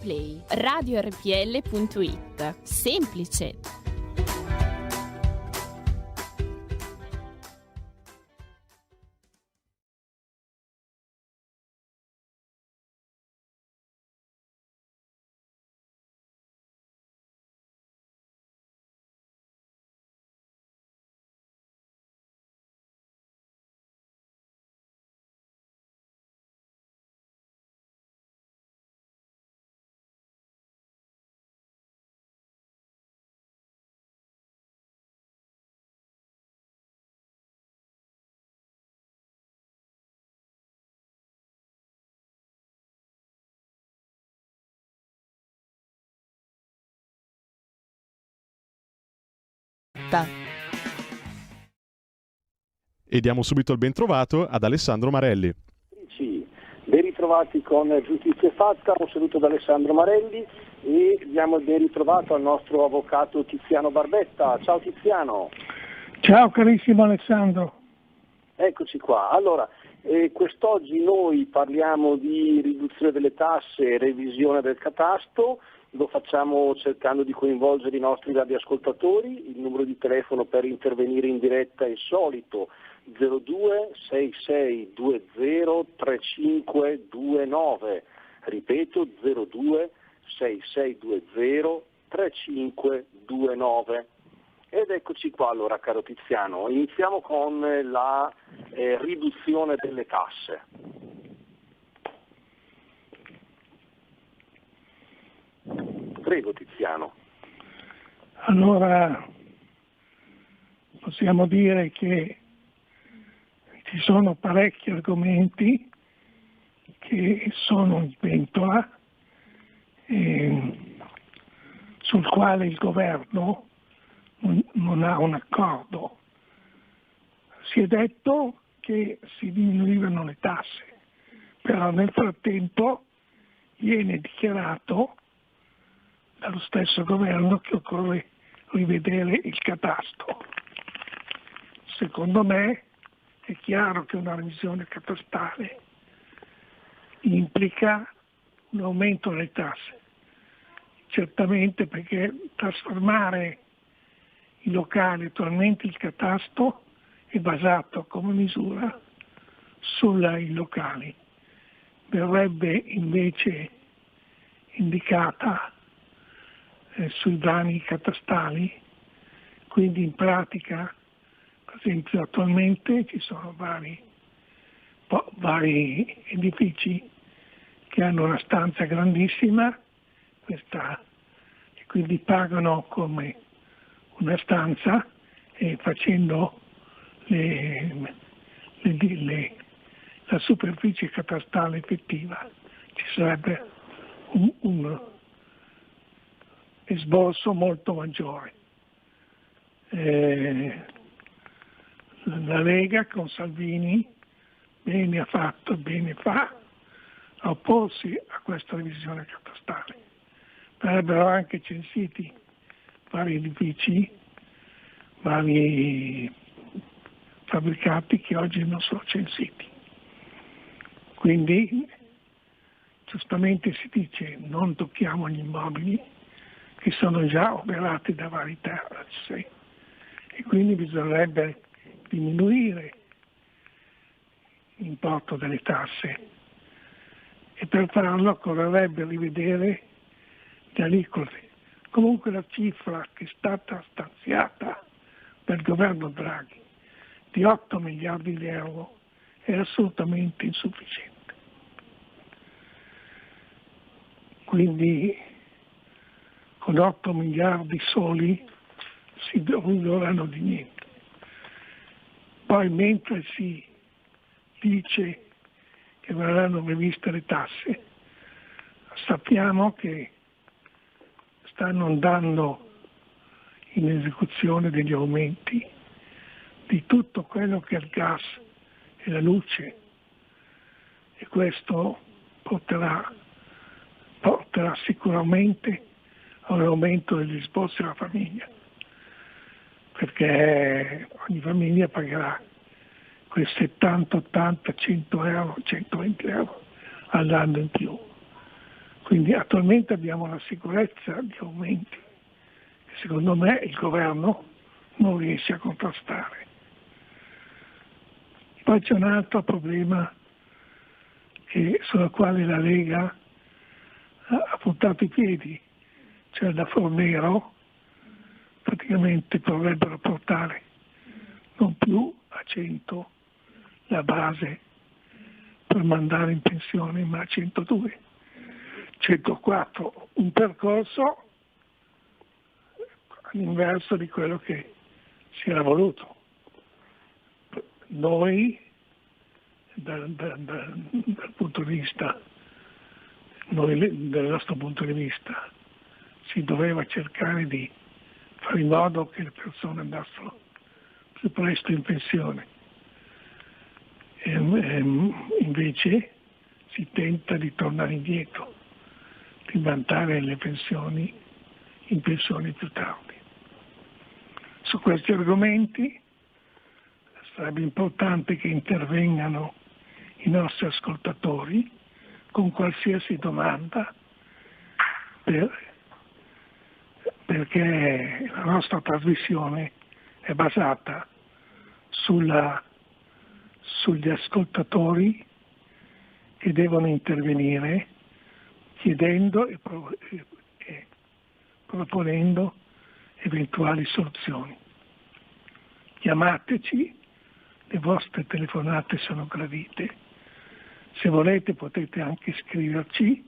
Play, radiorpl.it. Semplice. E diamo subito il ben trovato ad Alessandro Marelli. Sì, ben ritrovati con Giustizia Fatta, un saluto da Alessandro Marelli e diamo il ben ritrovato al nostro avvocato Tiziano Barbetta. Ciao Tiziano. Ciao carissimo Alessandro. Eccoci qua. Allora, quest'oggi noi parliamo di riduzione delle tasse e revisione del catasto. Lo facciamo cercando di coinvolgere i nostri radioascoltatori. Il numero di telefono per intervenire in diretta è il solito 02 6620 3529. Ripeto 02 6620 3529. Ed eccoci qua allora, caro Tiziano. Iniziamo con la riduzione delle tasse. Prego Tiziano. Allora, possiamo dire che ci sono parecchi argomenti che sono in pentola sul quale il governo non ha un accordo. Si è detto che si diminuivano le tasse, però nel frattempo viene dichiarato dallo stesso governo che occorre rivedere il catasto. Secondo me è chiaro che una revisione catastale implica un aumento delle tasse, certamente perché trasformare i locali, attualmente il catasto è basato come misura sui locali, verrebbe invece indicata sui beni catastali, quindi in pratica, per esempio attualmente ci sono vari edifici che hanno una stanza grandissima, e quindi pagano come una stanza e facendo la superficie catastale effettiva ci sarebbe un esborso molto maggiore. La Lega con Salvini bene ha fatto, bene fa a opporsi a questa revisione catastale. Verrebbero anche censiti vari edifici, vari fabbricati che oggi non sono censiti. Quindi giustamente si dice non tocchiamo gli immobili che sono già operati da vari terzi e quindi bisognerebbe diminuire l'importo delle tasse e per farlo occorrerebbe rivedere le aliquote. Comunque la cifra che è stata stanziata dal governo Draghi di 8 miliardi di euro è assolutamente insufficiente. Quindi con 8 miliardi soli si migliorano di niente. Poi mentre si dice che verranno riviste le tasse, sappiamo che stanno andando in esecuzione degli aumenti di tutto quello che è il gas e la luce e questo porterà sicuramente a un aumento degli esborsi alla famiglia, perché ogni famiglia pagherà quei 70, 80, 100 euro, 120 euro all'anno in più. Quindi attualmente abbiamo la sicurezza di aumenti che secondo me il governo non riesce a contrastare. Poi c'è un altro problema sulla quale la Lega ha puntato i piedi, cioè da Fornero praticamente vorrebbero portare non più a 100 la base per mandare in pensione, ma a 102, 104, un percorso all'inverso di quello che si era voluto. Noi, dal punto di vista, dal nostro punto di vista, si doveva cercare di fare in modo che le persone andassero più presto in pensione. Invece si tenta di tornare indietro, di mandare le pensioni in pensioni più tardi. Su questi argomenti sarebbe importante che intervengano i nostri ascoltatori con qualsiasi domanda, perché la nostra trasmissione è basata sugli ascoltatori che devono intervenire chiedendo e proponendo eventuali soluzioni. Chiamateci, le vostre telefonate sono gradite. Se volete potete anche scriverci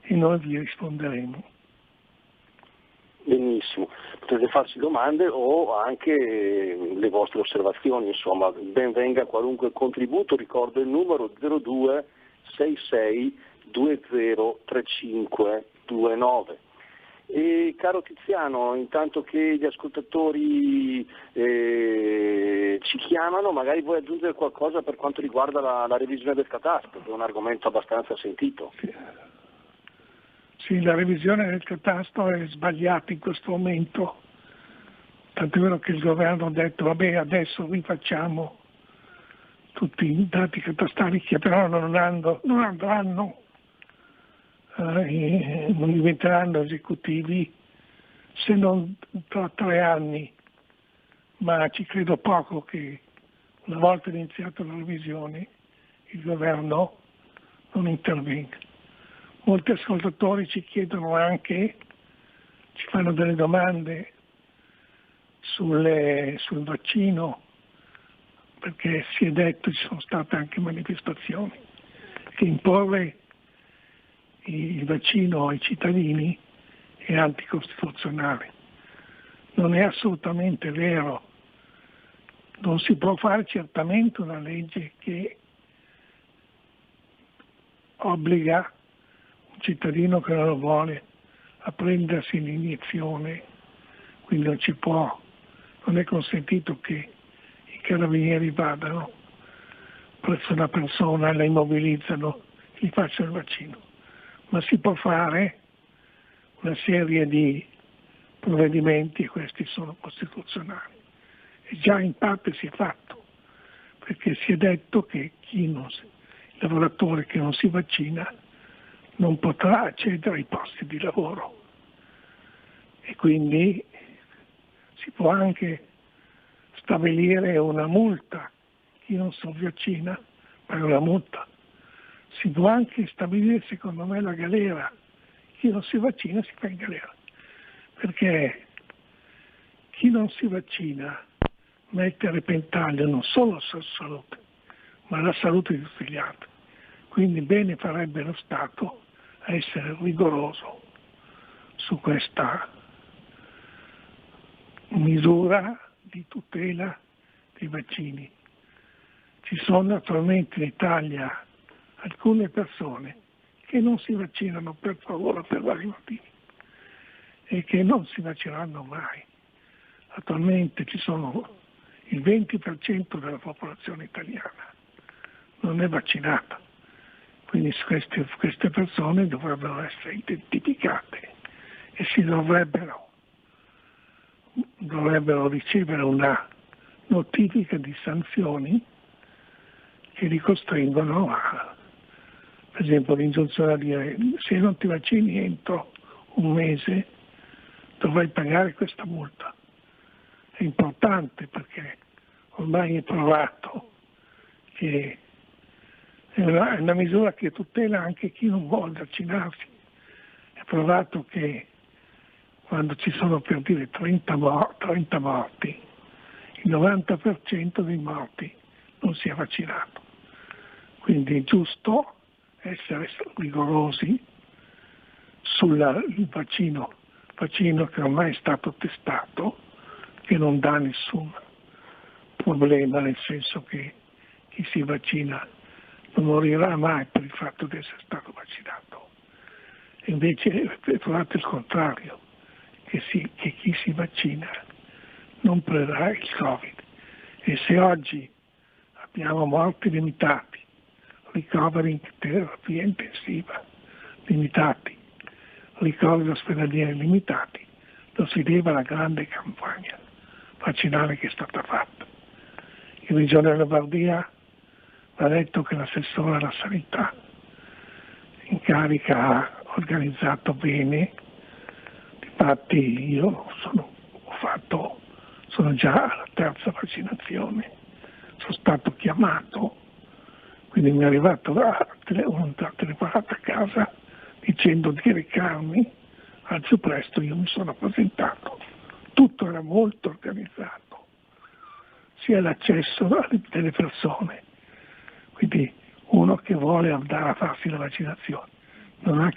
e noi vi risponderemo. Benissimo, potete farci domande o anche le vostre osservazioni, insomma, ben venga qualunque contributo. Ricordo il numero 02 66 20 35 29. E caro Tiziano, intanto che gli ascoltatori ci chiamano, magari vuoi aggiungere qualcosa per quanto riguarda la revisione del catasto, che è un argomento abbastanza sentito. Sì, la revisione del catasto è sbagliata in questo momento, tant'è vero che il governo ha detto vabbè adesso rifacciamo tutti i dati catastali che però non andranno, non diventeranno esecutivi se non tra 3 anni, ma ci credo poco che una volta iniziata la revisione il governo non intervenga. Molti ascoltatori ci chiedono anche, ci fanno delle domande sul vaccino, perché si è detto, ci sono state anche manifestazioni, che imporre il vaccino ai cittadini è anticostituzionale. Non è assolutamente vero. Non si può fare certamente una legge che obbliga un cittadino che non lo vuole a prendersi l'iniezione, quindi non è consentito che i carabinieri vadano presso una persona, la immobilizzano, gli facciano il vaccino, ma si può fare una serie di provvedimenti e questi sono costituzionali. E già in parte si è fatto, perché si è detto che il lavoratore che non si vaccina non potrà accedere ai posti di lavoro e quindi si può anche stabilire una multa. Chi non si vaccina paga una multa. Si può anche stabilire, secondo me, la galera. Chi non si vaccina si fa in galera, perché chi non si vaccina mette a repentaglio non solo la sua salute, ma la salute di tutti gli altri. Quindi bene farebbe lo Stato a essere rigoroso su questa misura di tutela dei vaccini. Ci sono attualmente in Italia alcune persone che non si vaccinano per paura per vari motivi e che non si vaccineranno mai. Attualmente ci sono il 20% della popolazione italiana non è vaccinata, quindi queste persone dovrebbero essere identificate e dovrebbero ricevere una notifica di sanzioni che li costringono per esempio l'ingiunzione a dire se non ti vaccini entro un mese dovrai pagare questa multa. È importante perché ormai è provato che è una misura che tutela anche chi non vuole vaccinarsi. È provato che quando ci sono per dire 30 morti, il 90% dei morti non si è vaccinato. Quindi è giusto essere rigorosi sul vaccino che ormai è stato testato, che non dà nessun problema, nel senso che chi si vaccina non morirà mai per il fatto di essere stato vaccinato. E invece è trovato il contrario, che chi si vaccina non prenderà il Covid. E se oggi abbiamo morti limitati, ricoveri in terapia intensiva limitati, ricoveri ospedalieri limitati, lo si deve alla grande campagna vaccinale che è stata fatta. In Regione Lombardia ha detto che l'assessore alla sanità in carica ha organizzato bene. Infatti io sono già alla terza vaccinazione, sono stato chiamato, quindi mi è arrivato una telefonata a casa dicendo di recarmi al più presto. Io mi sono presentato, tutto era molto organizzato, sia l'accesso delle persone, quindi uno che vuole andare a farsi la vaccinazione non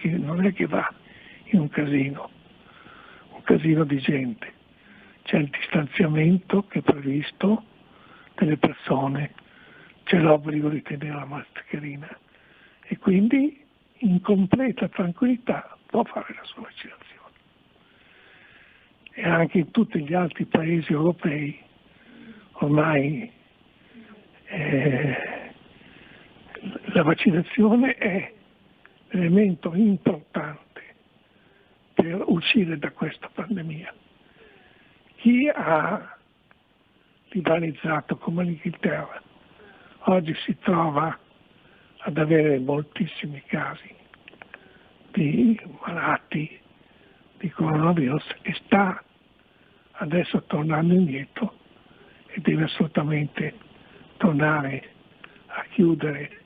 è che va in un casino di gente, c'è il distanziamento che è previsto delle persone, c'è l'obbligo di tenere la mascherina e quindi in completa tranquillità può fare la sua vaccinazione. E anche in tutti gli altri paesi europei ormai la vaccinazione è l'elemento importante per uscire da questa pandemia. Chi ha liberalizzato come l'Inghilterra oggi si trova ad avere moltissimi casi di malati di coronavirus e sta adesso tornando indietro e deve assolutamente tornare a chiudere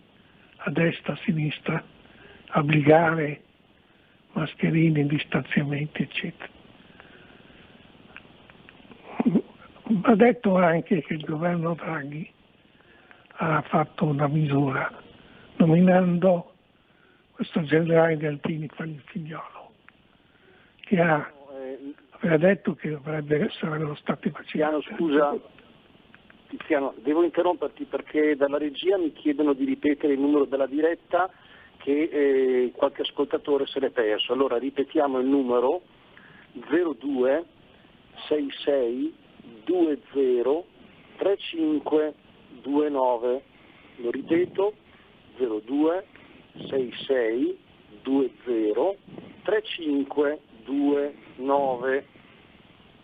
a destra, a sinistra, a obbligare mascherine, distanziamenti, eccetera. Va detto anche che il governo Draghi ha fatto una misura nominando questo generale di Alpini Figliolo, che aveva detto che sarebbero stati vaccinati. Tiziano, devo interromperti perché dalla regia mi chiedono di ripetere il numero della diretta che qualche ascoltatore se l'è perso. Allora ripetiamo il numero 02 66 20 3529. Lo ripeto, 02 66 20 3529.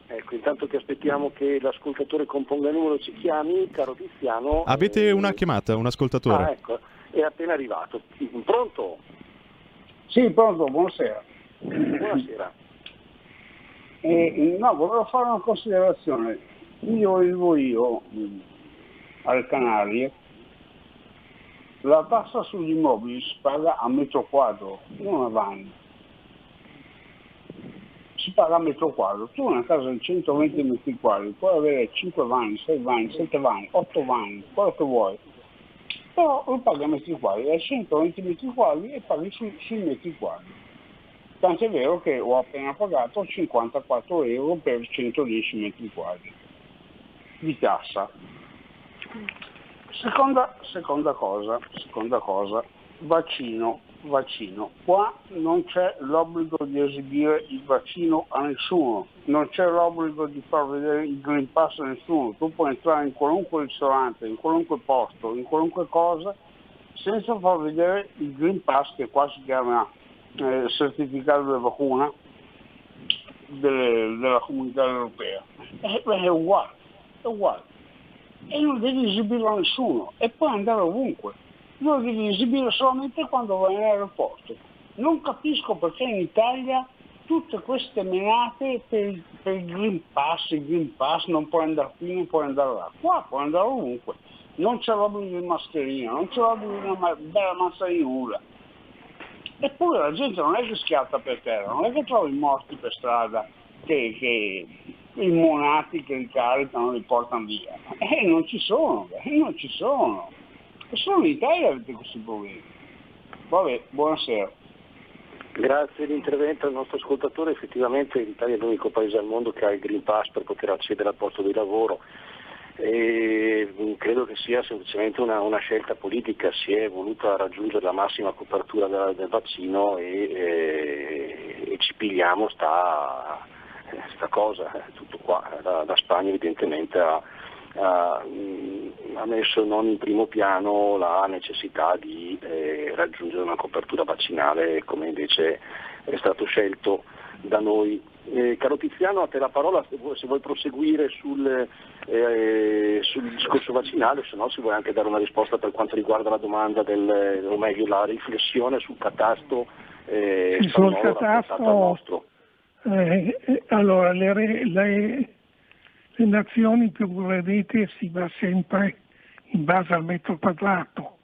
Ecco, intanto che aspettiamo che l'ascoltatore componga il numero, ci chiami, caro Tiziano. Avete una chiamata, un ascoltatore? Ah, ecco, è appena arrivato. Pronto? Sì, pronto, buonasera. Buonasera. No, volevo fare una considerazione. Io vivo alle Canarie, la tassa sugli immobili si paga a metro quadro, non a vani. Si paga a metro quadro. Tu una casa di 120 metri quadri puoi avere 5 vani, 6 vani, 7 vani, 8 vani, quello che vuoi. Però lo paghi a metri quadri, hai 120 metri quadri e paghi sui metri quadri. Tant'è vero che ho appena pagato 54 euro per 110 metri quadri di tassa. Seconda cosa, vaccino. Qua non c'è l'obbligo di esibire il vaccino a nessuno, non c'è l'obbligo di far vedere il Green Pass a nessuno. Tu puoi entrare in qualunque ristorante, in qualunque posto, in qualunque cosa, senza far vedere il Green Pass, che qua si chiama certificato di vacuna della Comunità Europea. È uguale. E non devi esibirlo a nessuno e puoi andare ovunque. lo devi esibire solamente quando vai in aeroporto. Non capisco perché in Italia tutte queste menate per il Green Pass, non puoi andare qui, non puoi andare là. Qua puoi andare ovunque. Non c'è l'obbligo di mascherina, non c'è l'obbligo di una bella massa di nulla. Eppure la gente non è che schiatta per terra, non è che trovi morti per strada, che i monati che li caricano li portano via. Non ci sono, non ci sono. E solo in Italia avete questi problemi. Vabbè, buonasera. Grazie dell'intervento al nostro ascoltatore. Effettivamente l'Italia è l'unico paese al mondo che ha il Green Pass per poter accedere al posto di lavoro e credo che sia semplicemente una scelta politica. Si è voluta raggiungere la massima copertura del vaccino e ci pigliamo sta cosa, tutto qua. La Spagna evidentemente ha messo non in primo piano la necessità di raggiungere una copertura vaccinale come invece è stato scelto da noi. Caro Tiziano, a te la parola se vuoi proseguire sul discorso vaccinale, se no si vuole anche dare una risposta per quanto riguarda la domanda o meglio la riflessione sul catasto sul catasto. Allora, le nazioni più progredite si va sempre in base al metro quadrato,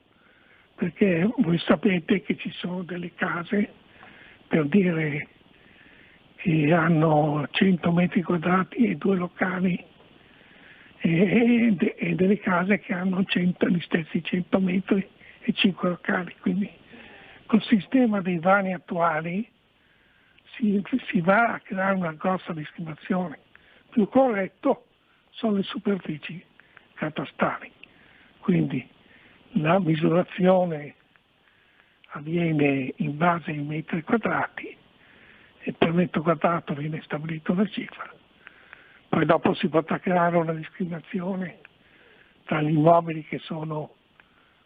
perché voi sapete che ci sono delle case, per dire, che hanno 100 metri quadrati e 2 locali e delle case che hanno gli stessi 100 metri e 5 locali. Quindi col sistema dei vani attuali si va a creare una grossa discriminazione. Più corretto sono le superfici catastali. Quindi la misurazione avviene in base ai metri quadrati e per metro quadrato viene stabilita una cifra. Poi dopo si potrà creare una discriminazione tra gli immobili che sono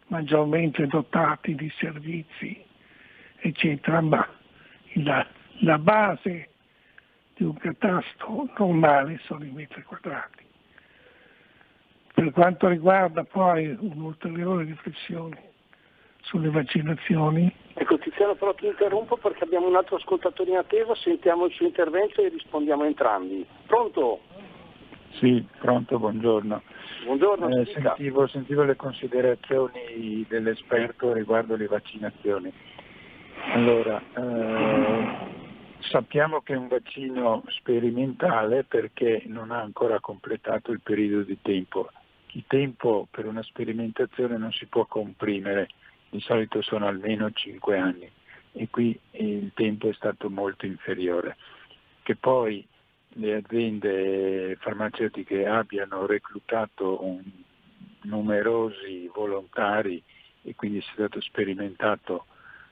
maggiormente dotati di servizi, eccetera, ma la base di un catasto normale sono i metri quadrati. Per quanto riguarda poi un'ulteriore riflessione sulle vaccinazioni. Ecco Tiziano, però ti interrompo perché abbiamo un altro ascoltatore in attesa, sentiamo il suo intervento e rispondiamo entrambi. Pronto? Sì, pronto, buongiorno. Buongiorno. Sentivo le considerazioni dell'esperto riguardo le vaccinazioni. Allora, sappiamo che è un vaccino sperimentale perché non ha ancora completato il periodo di tempo. Il tempo per una sperimentazione non si può comprimere, di solito sono almeno 5 anni e qui il tempo è stato molto inferiore. Che poi le aziende farmaceutiche abbiano reclutato numerosi volontari e quindi sia stato sperimentato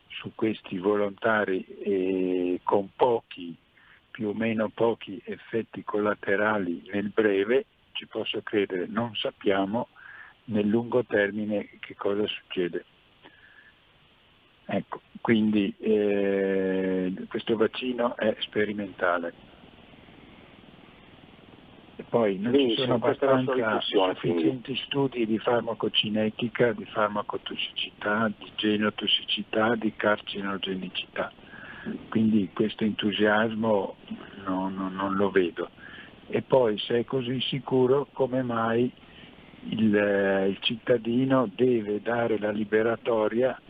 su questi volontari con pochi, più o meno pochi effetti collaterali nel breve, ci posso credere, non sappiamo nel lungo termine che cosa succede. Ecco, quindi questo vaccino è sperimentale. E poi non ci sono abbastanza sufficienti studi di farmacocinetica, di farmacotossicità, di genotossicità, di carcinogenicità. Quindi questo entusiasmo non lo vedo. E poi se è così sicuro, come mai il cittadino deve dare la liberatoria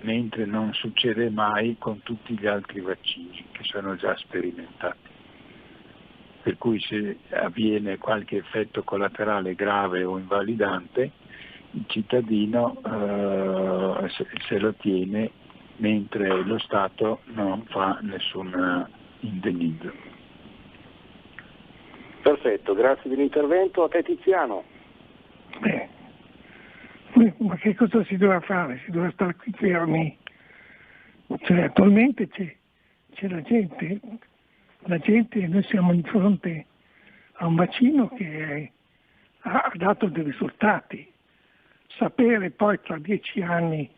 mentre non succede mai con tutti gli altri vaccini che sono già sperimentati? Per cui se avviene qualche effetto collaterale grave o invalidante, il cittadino se lo tiene mentre lo Stato non fa nessun indennizzo. Perfetto, grazie dell'intervento. A te Tiziano. Ma che cosa si doveva fare? Si doveva stare qui fermi? Cioè, attualmente c'è la gente, noi siamo di fronte a un vaccino che ha dato dei risultati. Sapere poi tra 10 anni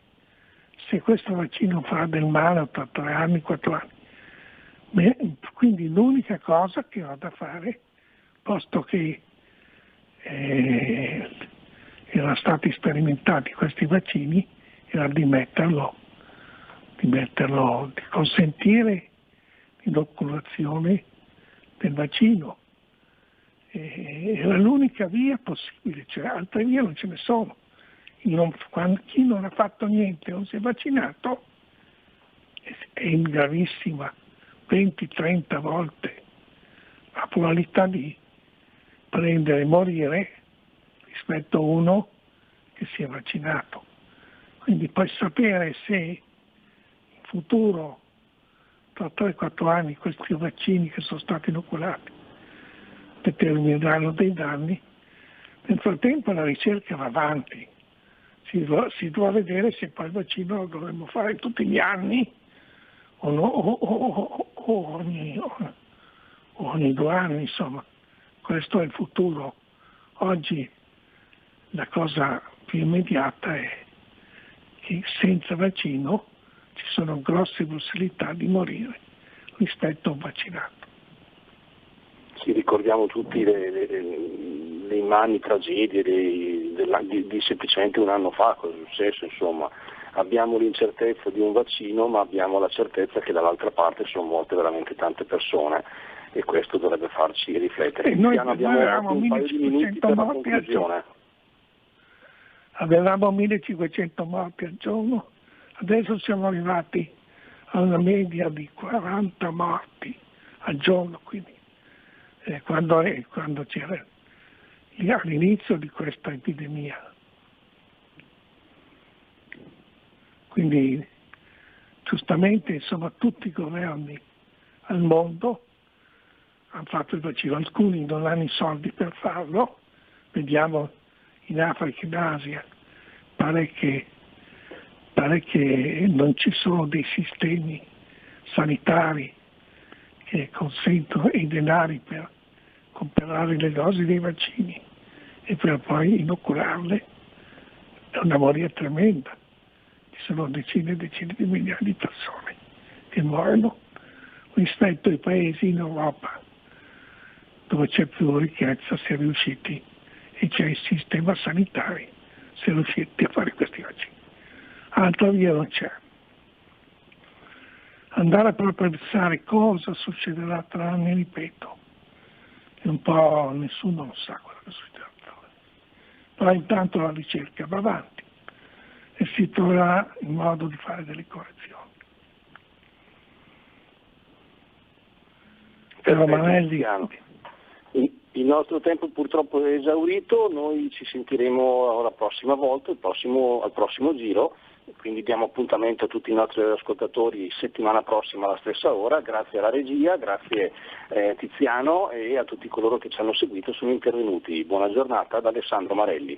se questo vaccino farà del male o tra 3 anni, 4 anni. Quindi l'unica cosa che ho da fare, posto che erano stati sperimentati questi vaccini, era di consentire l'inoculazione del vaccino. Era l'unica via possibile, cioè altre vie non ce ne sono. Chi non ha fatto niente, non si è vaccinato, è in gravissima 20-30 volte la probabilità di prendere e morire rispetto a uno che si è vaccinato. Quindi puoi sapere se in futuro, tra 3-4 anni, questi vaccini che sono stati inoculati determineranno dei danni. Nel frattempo la ricerca va avanti, si dovrà vedere se poi il vaccino lo dovremmo fare tutti gli anni o ogni 2 anni, insomma. Questo è il futuro. Oggi la cosa più immediata è che senza vaccino ci sono grosse possibilità di morire rispetto a un vaccinato. Sì, ricordiamo tutti le immani tragedie di semplicemente un anno fa, cosa è successo, insomma. Abbiamo l'incertezza di un vaccino, ma abbiamo la certezza che dall'altra parte sono morte veramente tante persone e questo dovrebbe farci riflettere. Noi abbiamo un paio di minuti per la conclusione. Avevamo 1500 morti al giorno, adesso siamo arrivati a una media di 40 morti al giorno, quindi quando c'era all'inizio di questa epidemia. Quindi giustamente, insomma, tutti i governi al mondo hanno fatto il vaccino, alcuni non hanno i soldi per farlo, vediamo in Africa e in Asia, pare che non ci sono dei sistemi sanitari che consentono i denari per comprare le dosi dei vaccini e per poi inocularle. È una moria tremenda. Ci sono decine e decine di migliaia di persone che muoiono rispetto ai paesi in Europa dove c'è più ricchezza, si è riusciti e c'è il sistema sanitario, si è riusciti a fare questi vaccini. Altra via non c'è. Andare a pensare cosa succederà tra anni, ripeto, è un po' nessuno lo sa quello che succederà tra anni. Però intanto la ricerca va avanti e si troverà il modo di fare delle correzioni. Però Manelli, il nostro tempo purtroppo è esaurito, noi ci sentiremo la prossima volta, al prossimo giro, quindi diamo appuntamento a tutti i nostri ascoltatori settimana prossima alla stessa ora. Grazie alla regia, grazie Tiziano e a tutti coloro che ci hanno seguito, sono intervenuti. Buona giornata da Alessandro Marelli.